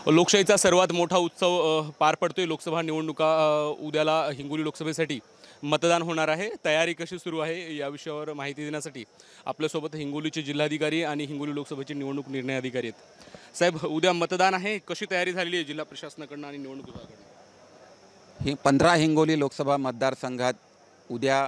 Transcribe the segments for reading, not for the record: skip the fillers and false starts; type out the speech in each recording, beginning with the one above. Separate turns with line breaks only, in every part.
लोकशाहीचा सर्वात मोठा उत्सव पार पडतोय। लोकसभा निवडणुका उद्याला हिंगोली लोकसभेसाठी मतदान होणार आहे। तयारी कशी सुरू आहे या विषयावर माहिती देण्यासाठी आपल्यासोबत हिंगोलीचे जिल्हाधिकारी आणि हिंगोली लोकसभेचे निवडणूक निर्णय अधिकारी आहेत। साहेब, उद्या मतदान आहे, कशी तयारी झालेली आहे जिल्हा प्रशासनाकडून आणि निवडणूक विभागाकडून?
15 हिंगोली लोकसभा मतदारसंघात उद्या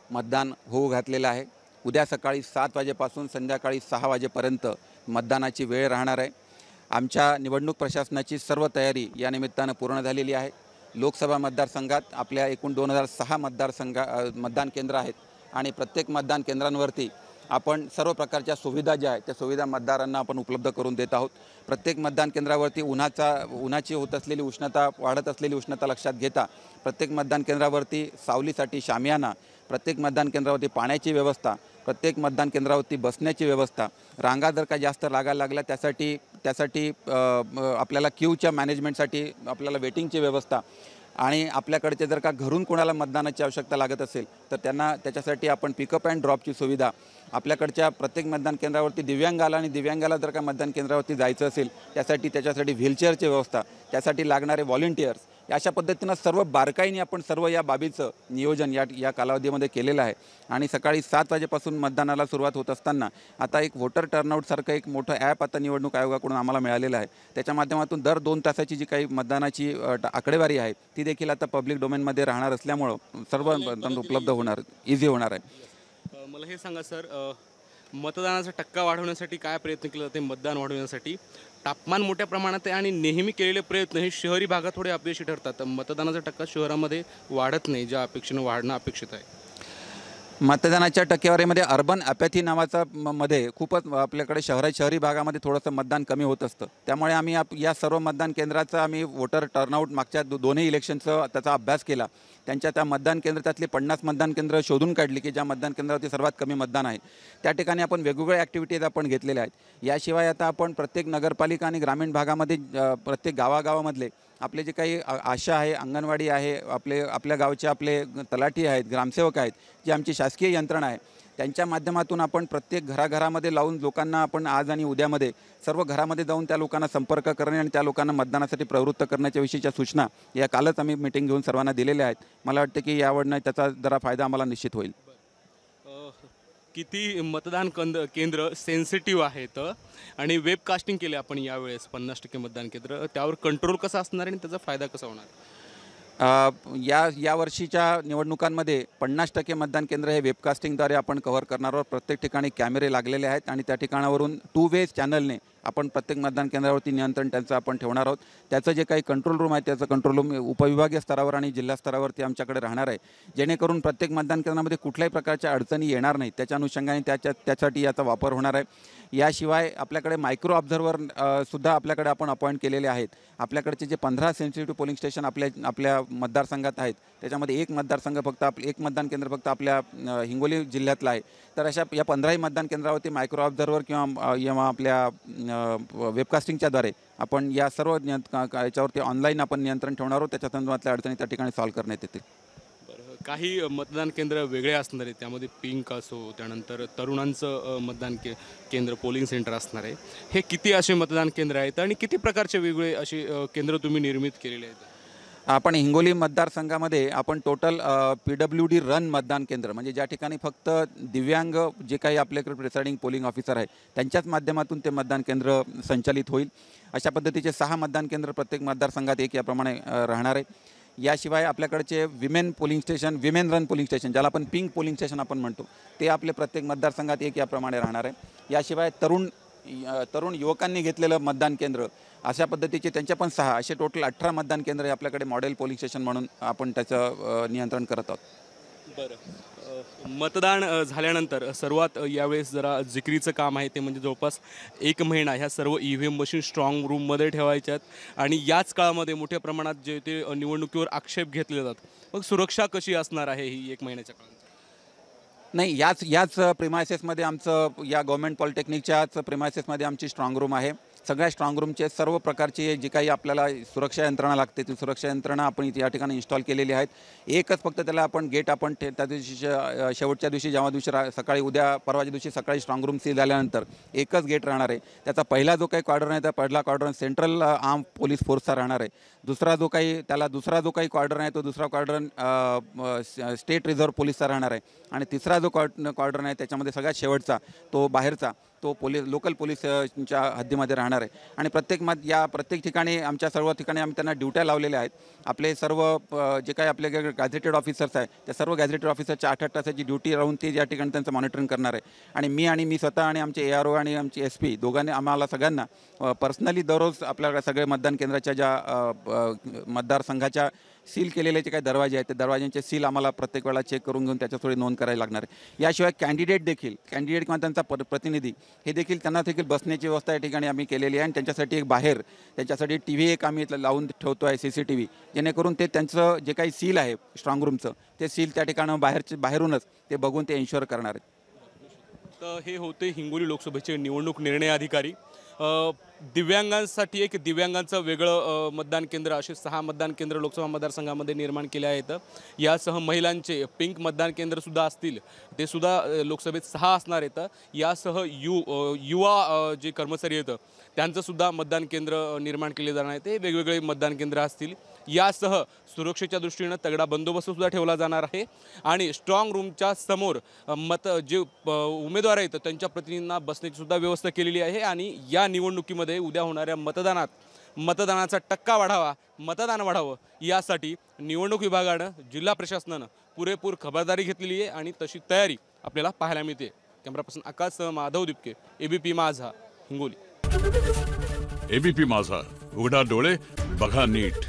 मतदान होऊ घातलेलं आहे। उद्या सकाळी 7 वाजेपासून संध्याकाळी 6 वाजेपर्यंत मतदानाची वेळ राहणार आहे। आमच्या निवडणूक प्रशासनाची सर्व तयारी या निमित्तानं पूर्ण झालेली आहे। लोकसभा मतदारसंघात आपल्या एकूण 2006 मतदान केंद्र आहेत आणि प्रत्येक मतदान केंद्रांवरती आपण सर्व प्रकारच्या सुविधा ज्या आहेत त्या सुविधा मतदारांना आपण उपलब्ध करून देत आहोत। प्रत्येक मतदान केंद्रावरती उन्हाची होत असलेली उष्णता, वाढत असलेली उष्णता लक्षात घेता प्रत्येक मतदान केंद्रावरती सावलीसाठी शामियाना, प्रत्येक मतदान केंद्रावरती पाण्याची व्यवस्था, प्रत्येक मतदान केंद्रावरती बसण्याची व्यवस्था, रांगा जर का जास्त लागायला लागल्या त्यासाठी आपल्याला क्यूच्या मॅनेजमेंटसाठी आपल्याला वेटिंगची व्यवस्था आणि आपल्याकडचे जर का घरून कोणाला मतदानाची आवश्यकता लागत असेल तर त्याच्यासाठी आपण पिकअप अँड ड्रॉपची सुविधा, आपल्याकडच्या प्रत्येक मतदान केंद्रावरती दिव्यांगाला जर का मतदान केंद्रावरती जायचं असेल त्याच्यासाठी व्हीलचेअरची व्यवस्था, त्यासाठी लागणारे व्हॉलंटियर्स, अशा पद्धतीनं सर्व बारकाईने आपण सर्व या बाबीचं नियोजन या कालावधीमध्ये केलेलं आहे। आणि सकाळी 7 वाजेपासून मतदानाला सुरुवात होत असताना आता एक व्होटर टर्नआउटसारखं एक मोठं ॲप आता निवडणूक आयोगाकडून आम्हाला मिळालेलं आहे। त्याच्या माध्यमातून दर 2 तासाची जी काही मतदानाची आकडेवारी आहे ती देखील आता पब्लिक डोमेनमध्ये राहणार असल्यामुळं सर्व मतदान उपलब्ध होणार, इझी होणार आहे।
मला हे सांगा सर, मतदानाचा टक्का वाढवण्यासाठी काय प्रयत्न केले जाते? मतदान वाढवण्यासाठी तापमान मोठ्या प्रमाणात आहे आणि नेहमी केलेले प्रयत्न हे शहरी भागात थोडे अपयशी ठरतात। मतदानाचा टक्का शहरामध्ये वाढत नाही, ज्या अपेक्षेने वाढणं अपेक्षित आहे।
मतदानाच्या टक्केवारीमध्ये अर्बन ॲपॅथी नावाचा मध्ये खूपच आपल्याकडे शहरी भागामध्ये थोडंसं मतदान कमी होत असतं। त्यामुळे आम्ही या सर्व मतदान केंद्राचा आम्ही वोटर टर्नआउट मागच्या दोन्ही इलेक्शनचा त्याचा अभ्यास केला। त्या मतदान केंद्र त्यातले 50 मतदान केंद्र शोधून काढली की ज्या मतदान केंद्रावरती सर्वात कमी मतदान आहे त्या ठिकाणी आपण वेगवेगळ्या ॲक्टिव्हिटीज आपण घेतलेल्या आहेत। याशिवाय आता आपण प्रत्येक नगरपालिका आणि ग्रामीण भागामध्ये प्रत्येक गावागावामधले आपले जे काही आशा आहे, अंगणवाडी आहे, आपल्या गावचे आपले तलाठी आहेत, ग्रामसेवक आहेत, जी आमची शासकीय यंत्रणा आहे त्यांच्या माध्यमातून आपण प्रत्येक घराघरामध्ये लावून लोकांना आपण आज आणि उद्यामध्ये सर्व घरामध्ये जाऊन त्या लोकांना संपर्क करणे आणि त्या लोकांना मतदानासाठी प्रवृत्त करण्याच्या विषयीच्या सूचना या कालच आम्ही मीटिंग घेऊन सर्वांना दिलेल्या आहेत। मला वाटतं की यावरनं त्याचा जरा फायदा आम्हाला निश्चित होईल।
किती मतदान केंद्र सेन्सिटिव्ह आहेत आणि वेबकास्टिंग केले आपण यावेळेस 50% मतदान केंद्र, त्यावर कंट्रोल कसा असणार आणि त्याचा फायदा कसा होणार?
या वर्षीच्या निवडणुकांमध्ये 50% मतदान केंद्र हे वेबकास्टिंगद्वारे आपण कव्हर करणार आहोत। प्रत्येक ठिकाणी कॅमेरे लागलेले आहेत आणि त्या ठिकाणावरून 2 वे चॅनलने आपण प्रत्येक मतदान केंद्रावरती नियंत्रण त्यांचं आपण ठेवणार आहोत। त्याचं जे काही कंट्रोल रूम आहे त्याचं कंट्रोल रूम उपविभागीय स्तरावर आणि जिल्हा स्तरावरती आमच्याकडे राहणार आहे, जेणेकरून प्रत्येक मतदान केंद्रामध्ये कुठल्याही प्रकारच्या अडचणी येणार नाहीत। त्याच्या अनुषंगाने त्यासाठी याचा वापर होणार आहे। याशिवाय आपल्याकडे मायक्रो ऑब्झर्वर सुद्धा आपल्याकडे आपण अपॉइंट केलेले आहेत। आपल्याकडचे जे 15 सेन्सिटिव्ह पोलिंग स्टेशन आपल्या मतदारसंघात आहेत त्याच्यामध्ये एक मतदान केंद्र फक्त आपल्या हिंगोली जिल्ह्यातलं आहे। तर अशा या 15ही मतदान केंद्रावरती मायक्रो ऑब्झर्वर किंवा आपल्या वेबकास्टिंगच्याद्वारे आपण या सर्व याच्यावरती ऑनलाईन आपण नियंत्रण ठेवणार आहोत। त्याच्या संदर्भातल्या अडचणी त्या ठिकाणी सॉल्व्ह करण्यात येतील।
काही मतदान केंद्र वेगळे असणार आहे, त्यामध्ये पिंक असो, त्यानंतर तरुणांचं मतदान केंद्र पोलिंग सेंटर असणार आहे। हे किती असे मतदान केंद्र आहेत आणि किती प्रकारचे वेगळे असे केंद्र तुम्ही निर्मित केलेले आहेत?
आपण हिंगोली मतदारसंघामध्ये आपण टोटल PWD रन मतदान केंद्र, म्हणजे ज्या ठिकाणी फक्त दिव्यांग जे काही आपल्याकडे प्रिसाइडिंग पोलिंग ऑफिसर आहे त्यांच्याच माध्यमातून ते मतदान केंद्र संचालित होईल। अशा पद्धतीचे 6 मतदान केंद्र प्रत्येक मतदारसंघात एक याप्रमाणे राहणार आहे। याशिवाय आपल्याकडचे विमेन रन पोलिंग स्टेशन, ज्याला आपण पिंक पोलिंग स्टेशन आपण म्हणतो, ते आपले प्रत्येक मतदारसंघात एक याप्रमाणे राहणार आहे। याशिवाय तरुण युवकांनी घेतलेलं मतदान केंद्र अशा पद्धतीचे त्यांच्या पण 6 असे टोटल 18 मतदान केंद्र हे आपल्याकडे मॉडेल पोलिंग स्टेशन म्हणून आपण त्याचं नियंत्रण करत आहोत।
बरं, मतदान झाल्यानंतर सर्वात यावेळेस जरा जिकरीचं काम आहे ते म्हणजे जवळपास 1 महिना ह्या सर्व EVM मशीन स्ट्रॉंग रूममध्ये ठेवायच्यात आणि याच काळामध्ये मोठ्या प्रमाणात जे ते निवडणुकीवर आक्षेप घेतले जातात, मग सुरक्षा कशी असणार आहे ही 1 महिन्याच्या काळात?
नाही, याच प्रिमायसेसमध्ये आमचं या गव्हर्नमेंट पॉलिटेक्निकच्याच प्रिमायसेसमध्ये आमची स्ट्रॉंग रूम आहे। सगळ्या स्ट्रॉंग रूमचे सर्व प्रकारची जी काही आपल्याला सुरक्षा यंत्रणा लागते ती सुरक्षा यंत्रणा आपण या ठिकाणी इन्स्टॉल केलेली आहेत. एकच फक्त त्याला आपण गेट आपण त्या दिवशी शेवटच्या दिवशी जेव्हा दिवशी सकाळी उद्या परवाच्या दिवशी सकाळी स्ट्रॉंग रूम सील झाल्यानंतर एकच गेट राहणार आहे. त्याचा पहिला जो काही क्वाड्रन आहे त्या पहिला क्वाड्रन सेंट्रल आर्म पोलीस फोर्सचा राहणार आहे. दुसरा जो काही क्वाड्रन आहे तो दुसरा क्वाड्रन स्टेट रिझर्व्ह पोलीसचा राहणार आहे. आणि तिसरा जो क्वाड्रन आहे त्याच्यामध्ये सगळ्यात शेवटचा तो बाहेरचा तो लोकल पोलीसच्या हद्दीमध्ये राहणार आहे. आणि प्रत्येक ठिकाणी आमच्या सर्व ठिकाणी आम्ही त्यांना ड्युट्या लावलेल्या आहेत. आपले सर्व जे काही आपले गॅझेटेड ऑफिसर्स आहे त्या सर्व गॅझेटेड ऑफिसरच्या 8-8 तासाची ड्युटी राहून ते या ठिकाणी त्यांचं मॉनिटरिंग करणार आहे. आणि मी स्वतः आणि आमचे ARO आणि आमचे SP दोघांनी आम्हाला सगळ्यांना पर्सनली दररोज आपल्याकडे सगळे मतदान केंद्राच्या ज्या मतदारसंघाच्या सील केलेले जे काही दरवाजे आहेत त्या दरवाज्यांचे सील आम्हाला प्रत्येक वेळा चेक करून घेऊन त्याच्यात नोंद करायला लागणार आहे. याशिवाय कॅन्डिडेट किंवा त्यांचा प्रतिनिधी हे देखील त्यांना देखील बसण्याची व्यवस्था या ठिकाणी आम्ही केलेली आहे. आणि त्यांच्यासाठी एक बाहेर त्यांच्यासाठी TV एक आम्ही लावून ठेवतो आहे CCTV, जेणेकरून ते त्यांचं जे काही सील आहे स्ट्रॉंग रूमचं ते सील त्या ठिकाणी बाहेरूनच ते बघून ते इन्शुअर करणार आहेत.
तर हे होते हिंगोली लोकसभेचे निवडणूक निर्णय अधिकारी. दिव्यांगांसाठी एक दिव्यांगांचं वेगळं मतदान केंद्र असे 6 मतदान केंद्र लोकसभा मतदारसंघामध्ये निर्माण केले आहेत. यासह महिलांचे पिंक मतदान केंद्रसुद्धा असतील, ते सुद्धा लोकसभेत 6 असणार आहेत. यासह युवा जे कर्मचारी आहेत त्यांचंसुद्धा मतदान केंद्र निर्माण केले जाणार आहे. ते वेगवेगळे मतदान केंद्र असतील. यासह सुरक्षेच्या दृष्टीनं तगडा बंदोबस्तसुद्धा ठेवला जाणार आहे. आणि स्ट्रॉंग रूमच्या समोर जे उमेदवार आहेत त्यांच्या प्रतिनिधींना बसण्याची सुद्धा व्यवस्था केलेली आहे. आणि या निवडणुकीमध्ये उद्या होणाऱ्या मतदानाचा टक्का वाढावा, मतदान वाढावं यासाठी निवडणूक विभागानं जिल्हा प्रशासनानं पुरेपूर खबरदारी घेतलेली आहे आणि तशी तयारी आपल्याला पाहायला मिळते. Camera person आकाशसह Madhav Dipke, ABP माझा, हिंगोली.
ABP माझा, उघडा डोळे बघा नीट.